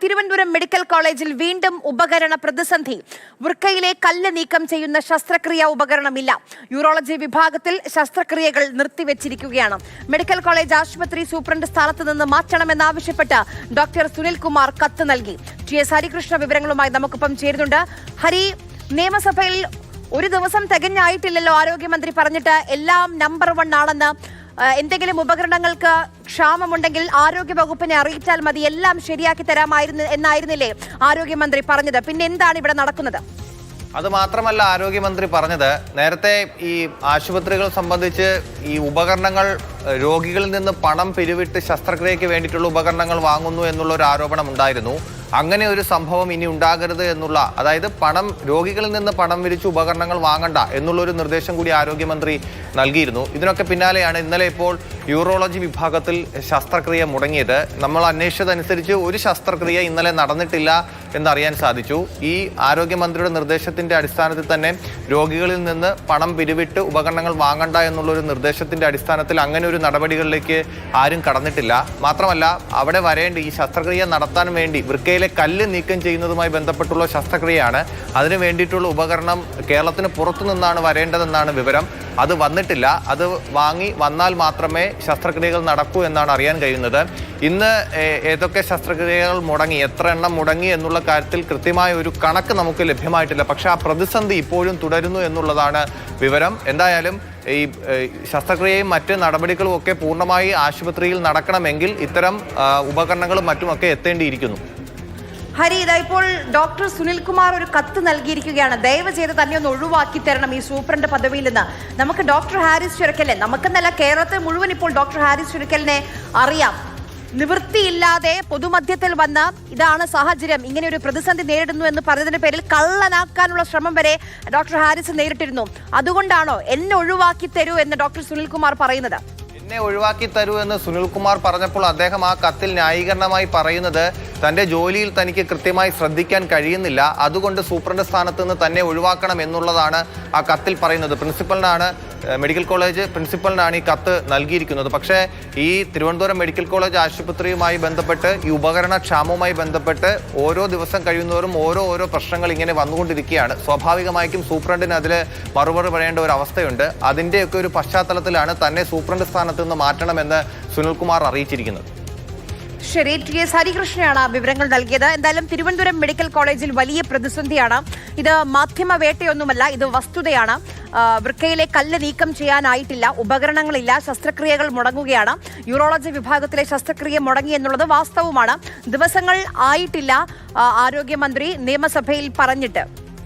Thiruvananthapuram medical കോളേജിൽ വീണ്ടും ഉപകരണ പ്രതിസന്ധി. വൃക്കയിലെ കല്ല് നീക്കം ചെയ്യുന്ന ശസ്ത്രക്രിയ ഉപകരണമില്ല. യൂറോളജി വിഭാഗത്തിൽ ശസ്ത്രക്രിയകൾ നിർത്തിവെച്ചിരിക്കുകയാണ്. മെഡിക്കൽ കോളേജ് ആശുപത്രി സൂപ്രണ്ട് സ്ഥാനത്ത് നിന്ന് മാറ്റണമെന്നാവശ്യപ്പെട്ട് ഡോക്ടർ സുനിൽകുമാർ കത്ത് നൽകി. ടി.എസ്. ഹരികൃഷ്ണ വിവരങ്ങളുമായി നമുക്കൊപ്പം ചേരുന്നുണ്ട്. ഹരി, നിയമസഭയിൽ ഒരു ദിവസം തികഞ്ഞായിട്ടില്ലല്ലോ ആരോഗ്യമന്ത്രി പറഞ്ഞിട്ട് എല്ലാം നമ്പർ 1 ആണെന്ന്. എന്തെങ്കിലും ഉപകരണങ്ങൾക്ക് ക്ഷാമമുണ്ടെങ്കിൽ ആരോഗ്യ വകുപ്പിനെ അറിയിച്ചാൽ മതി, എല്ലാം ശരിയാക്കി തരാമായിരുന്നു എന്നായിരുന്നില്ലേ ആരോഗ്യമന്ത്രി പറഞ്ഞത്? പിന്നെ എന്താണ് ഇവിടെ നടക്കുന്നത്? അത് മാത്രമല്ല ആരോഗ്യമന്ത്രി പറഞ്ഞത്, നേരത്തെ ഈ ആശുപത്രികൾ സംബന്ധിച്ച് ഈ ഉപകരണങ്ങൾ രോഗികളിൽ നിന്ന് പണം പിരിവിട്ട് ശസ്ത്രക്രിയയ്ക്ക് വേണ്ടിയിട്ടുള്ള ഉപകരണങ്ങൾ വാങ്ങുന്നു എന്നുള്ള ഒരു ആരോപണം ഉണ്ടായിരുന്നു. അങ്ങനെ ഒരു സംഭവം ഇനി ഉണ്ടാകരുത് എന്നുള്ള, അതായത് രോഗികളിൽ നിന്ന് പണം പിരിച്ച് ഉപകരണങ്ങൾ വാങ്ങണ്ട എന്നുള്ളൊരു നിർദ്ദേശം കൂടി ആരോഗ്യമന്ത്രി നൽകിയിരുന്നു. ഇതിനൊക്കെ പിന്നാലെയാണ് ഇന്നലെ ഇപ്പോൾ യൂറോളജി വിഭാഗത്തിൽ ശസ്ത്രക്രിയ മുടങ്ങിയത്. നമ്മൾ അന്വേഷിച്ചതനുസരിച്ച് ഒരു ശസ്ത്രക്രിയ ഇന്നലെ നടന്നിട്ടില്ല എന്നറിയാൻ സാധിച്ചു. ഈ ആരോഗ്യമന്ത്രിയുടെ നിർദ്ദേശത്തിന്റെ അടിസ്ഥാനത്തിൽ തന്നെ രോഗികളിൽ നിന്ന് പണം പിരിവിട്ട് ഉപകരണങ്ങൾ വാങ്ങണ്ട എന്നുള്ളൊരു നിർദ്ദേശത്തിന്റെ അടിസ്ഥാനത്തിൽ അങ്ങനെ ഒരു നടപടികളിലേക്ക് ആരും കടന്നിട്ടില്ല. മാത്രമല്ല, അവിടെ വരേണ്ട ഈ ശസ്ത്രക്രിയ നടത്താൻ വേണ്ടി വൃക്കയിലെ കല്ല് നീക്കം ചെയ്യുന്നതുമായി ബന്ധപ്പെട്ടുള്ള ശസ്ത്രക്രിയയാണ്. അതിനു വേണ്ടിയിട്ടുള്ള ഉപകരണം കേരളത്തിന് പുറത്തു നിന്നാണ് വരേണ്ടതെന്നാണ് വിവരം. അത് വന്നിട്ടില്ല. അത് വന്നാൽ മാത്രമേ ശസ്ത്രക്രിയകൾ നടക്കൂ എന്നാണ് അറിയാൻ കഴിയുന്നത്. ഇന്ന് ഏതൊക്കെ ശസ്ത്രക്രിയകൾ മുടങ്ങി, എത്ര എണ്ണം മുടങ്ങി എന്നുള്ള കാര്യത്തിൽ കൃത്യമായ ഒരു കണക്ക് നമുക്ക് ലഭ്യമായിട്ടില്ല. പക്ഷേ ആ പ്രതിസന്ധി ഇപ്പോഴും തുടരുന്നു എന്നുള്ളതാണ് വിവരം. എന്തായാലും ഈ ശസ്ത്രക്രിയയും മറ്റ് നടപടികളും ഒക്കെ പൂർണ്ണമായി ആശുപത്രിയിൽ നടക്കണമെങ്കിൽ ഇത്തരം ഉപകരണങ്ങളും മറ്റുമൊക്കെ എത്തേണ്ടിയിരിക്കുന്നു. ഹരി, ഇപ്പോൾ ഡോക്ടർ സുനിൽകുമാർ ഒരു കത്ത് നൽകിയിരിക്കുകയാണ്. ദയവ് ചെയ്ത് തന്നെ ഒന്ന് ഒഴിവാക്കി തരണം ഈ സൂപ്രണ്ട് പദവിയിൽ നിന്ന്. നമുക്ക് ഡോക്ടർ ഹാരിസ് ചുരക്കലിനെ, നമുക്കെന്നല്ല കേരളത്തിൽ മുഴുവൻ ഇപ്പോൾ ഡോക്ടർ ഹാരിസ് ചുരക്കലിനെ അറിയാം. നിവൃത്തിയില്ലാതെ പൊതുമധ്യത്തിൽ വന്ന് ഇതാണ് സാഹചര്യം, ഇങ്ങനെ ഒരു പ്രതിസന്ധി നേരിടുന്നു എന്ന് പറഞ്ഞതിന്റെ പേരിൽ കള്ളനാക്കാനുള്ള ശ്രമം വരെ ഡോക്ടർ ഹാരിസ് നേരിട്ടിരുന്നു. അതുകൊണ്ടാണോ എന്നെ ഒഴിവാക്കി തരൂ എന്ന് ഡോക്ടർ സുനിൽകുമാർ പറയുന്നത്? എന്നെ ഒഴിവാക്കി തരൂ എന്ന് സുനിൽകുമാർ പറഞ്ഞപ്പോൾ അദ്ദേഹം ആ കത്തിൽ ന്യായീകരണമായി പറയുന്നത് തൻ്റെ ജോലിയിൽ തനിക്ക് കൃത്യമായി ശ്രദ്ധിക്കാൻ കഴിയുന്നില്ല, അതുകൊണ്ട് സൂപ്രണ്ട് സ്ഥാനത്ത് നിന്ന് തന്നെ ഒഴിവാക്കണം എന്നുള്ളതാണ് ആ കത്തിൽ പറയുന്നത്. മെഡിക്കൽ കോളേജ് പ്രിൻസിപ്പലിനാണ് ഈ കത്ത് നൽകിയിരിക്കുന്നത്. പക്ഷേ ഈ തിരുവനന്തപുരം മെഡിക്കൽ കോളേജ് ആശുപത്രിയുമായി ബന്ധപ്പെട്ട് ഈ ഉപകരണ ക്ഷാമവുമായി ബന്ധപ്പെട്ട് ഓരോ ദിവസം കഴിയുന്നവരും ഓരോ പ്രശ്നങ്ങൾ ഇങ്ങനെ വന്നുകൊണ്ടിരിക്കുകയാണ്. സ്വാഭാവികമായിട്ടും സൂപ്രണ്ടിന് അതിൽ മറുപടി പറയേണ്ട ഒരു അവസ്ഥയുണ്ട്. അതിൻ്റെയൊക്കെ ഒരു പശ്ചാത്തലത്തിലാണ് തന്നെ സൂപ്രണ്ട് സ്ഥാനത്ത് നിന്ന് മാറ്റണമെന്ന് സുനിൽകുമാർ അറിയിച്ചിരിക്കുന്നത്. ശരി, ടി.എസ്. ഹരികൃഷ്ണയാണ് വിവരങ്ങൾ നൽകിയത്. എന്തായാലും തിരുവനന്തപുരം മെഡിക്കൽ കോളേജിൽ വലിയ പ്രതിസന്ധിയാണ്. ഇത് മാധ്യമ വേട്ടയൊന്നുമല്ല, ഇത് വസ്തുതയാണ്. വൃക്കയിലെ കല്ല് നീക്കം ചെയ്യാനായിട്ടില്ല, ഉപകരണങ്ങളില്ല, ശസ്ത്രക്രിയകൾ മുടങ്ങുകയാണ്. യൂറോളജി വിഭാഗത്തിലെ ശസ്ത്രക്രിയ മുടങ്ങി എന്നുള്ളത് വാസ്തവമാണ്. ദിവസങ്ങൾ ആയിട്ടില്ല ആരോഗ്യമന്ത്രി നിയമസഭയിൽ പറഞ്ഞിട്ട്.